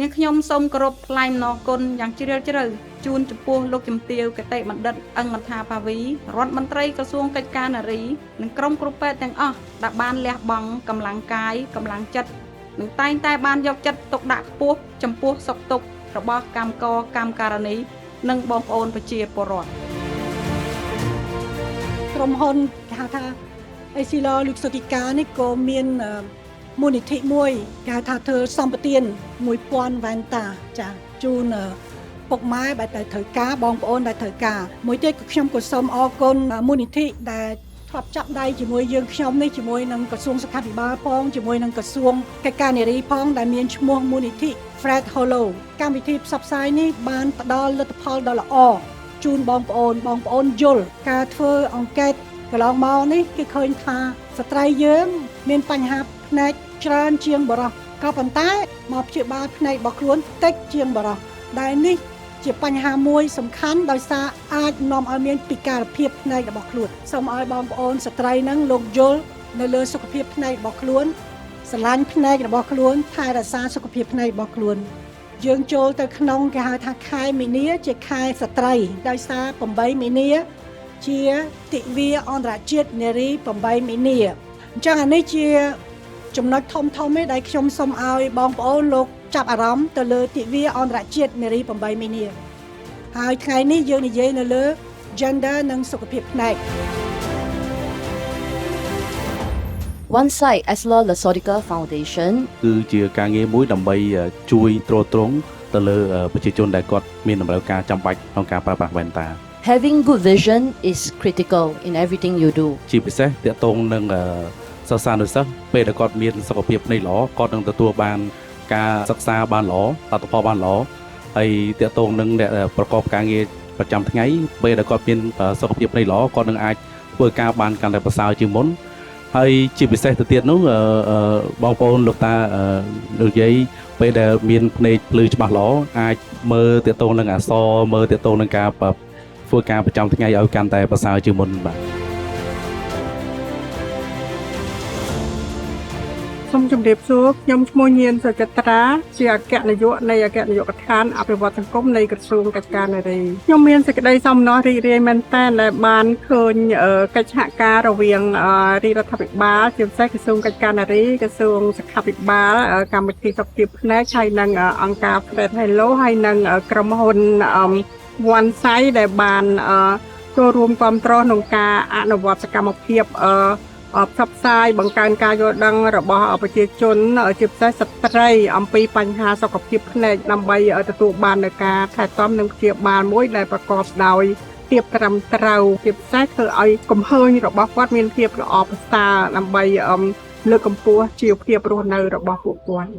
នាងខ្ញុំសូមគោរពថ្លែងអំណរគុណយ៉ាងជ្រាលជ្រៅជូនចំពោះលោកជំទាវគតិបណ្ឌិតអឹងមន្ថាបាវីរដ្ឋមន្ត្រីក្រសួងកិច្ចការនារីនិងក្រុមគ្រូពេទ្យទាំងអស់ដែលបានលះបង់កម្លាំងកាយកម្លាំងចិត្តនិងតែងតែបានយកចិត្តទុកដាក់ខ្ពស់ចំពោះសុខទុក្ខរបស់កម្មករកម្មការិនីនិងបងប្អូនប្រជាពលរដ្ឋក្រុមហ៊ុនគេហៅថាអេស៊ីឡូលុកសូទីកានេះក៏មានមូលនិធិមួយគេហៅថាធ្វើសម្បទាន1000វ៉ែនតាចាជូនពុកម៉ែដែលត្រូវការបងប្អូនដែលត្រូវការមួយទៀតក៏ខ្ញុំក៏សូមអរគុណមូលនិធិដែលធ្លាប់ចាប់ដៃជាមួយយើងខ្ញុំនេះជាមួយនឹងក្រសួងសុខាភិបាលផងជាមួយនឹងក្រសួងកិច្ចការនារីផងដែលមានឈ្មោះមូលនិធិ Fred Hollow កម្មវិធីផ្សព្វផ្សាយនេះបានផ្ដល់លទ្ធផលដ៏ល្អជូនបងប្អូនយល់ការធ្វើអង្កេតកន្លងមកនេះគឺឃើញថាស្ត្រីយើងមានបញ្ហាផ្នែកច្រើនជាងបុរសក៏ប៉ុន្តែមកព្យាបាលផ្នែករបស់ខ្លួនតិចជាងបុរសដែលនេះជាបញ្ហាមួយសំខាន់ដោយសារអាចនាំឲ្យមានពិការភាពផ្នែករបស់ខ្លួនសូមឲ្យបងប្អូនស្ត្រីនឹងលោកយល់នៅលើសុខភាពផ្នែករបស់ខ្លួនស្រឡាញ់ផ្នែករបស់ខ្លួនថែរក្សាសុខភាពផ្នែករបស់ខ្លួនយើងចូលទៅក្នុងគេហៅថាខែមីនាជាខែស្ត្រីដោយសារ8មីនាជាទិវាអន្តរជាតិនារី8មីនាអញ្ចឹងអានេះជាចំណុចធំឯដែលខ្ញុំសូមឲ្យបងប្អូនលោកចាប់អារម្មណ៍ទៅលើទិវាអន្តរជាតិនារី8មីនាហើយថ្ងៃនេះយើងនិយាយនៅលើ gender និងសុខភាពផ្នែក One Side Essilor Luxottica Foundation គឺជាការងារមួយដើម្បីជួយទ្រទ្រង់ទៅលើប្រជាជនដែលគាត់មានតម្រូវការចាំបាច់ក្នុងការប្រើប្រាស់វ៉ែនតា Having good vision is critical in everything you do ជាពិសេសទាក់ទងនឹងសិស្សានុសិស្សពេលដែលគាត់មានសុខភាពភ្នែកល្អគាត់នឹងទទួលបានការសិក្សាបានល្អលទ្ធផលបានល្អហើយទាក់ទងនឹងអ្នកប្រកបការងារប្រចាំថ្ងៃពេលដែលគាត់មានសុខភាពភ្នែកល្អគាត់នឹងអាចធ្វើការបានកាន់តែប្រសើរជាងមុនហើយជាពិសេសទៅទៀតនោះបងប្អូនលោកតាលោកយាយពេលដែលមានភ្នែកភ្លឺច្បាស់ល្អអាចមើលទាក់ទងនឹងអក្សរមើលទាក់ទងនឹងការធ្វើការប្រចាំថ្ងៃឲ្យកាន់តែប្រសើរជាងមុនបាទសូមជម្រាបសួរខ្ញុំឈ្មោះញៀនសុចិត្រាជាអគ្គនាយកនៃអគ្គនាយកដ្ឋានអភិវឌ្ឍសង្គមនៃក្រសួងកិច្ចការនារីខ្ញុំមានសេចក្តីសោមនស្សរីករាយមែនទែនដែលបានឃើញកិច្ចសហការរវាងរាជរដ្ឋាភិបាលជាពិសេសក្រសួងកិច្ចការនារីក្រសួងសុខាភិបាលកម្មវិធីសុខភាពភ្នែកហើយនិងអង្គការ Fred Hollow ហើយនិងក្រុមហ៊ុន One Side ដែលបានចូលរួមគាំទ្រក្នុងការអនុវត្តសកម្មភាពផ្សព្វផ្សាយបង្កើនការយល់ដឹងរបស់ប្រជាជនជាពិសេសស្ត្រីអំពីបញ្ហាសុខភាពភ្នែកដើម្បីទទួលបាននូវការថែទាំនិងព្យាបាលមួយដែលប្រកបដោយភាពត្រឹមត្រូវជាពិសេសធ្វើឲ្យកំហើញរបស់គាត់មានភាពល្អប្រសើរដើម្បីលើកកម្ពស់ជីវភាពរស់នៅរបស់ពួកគាត់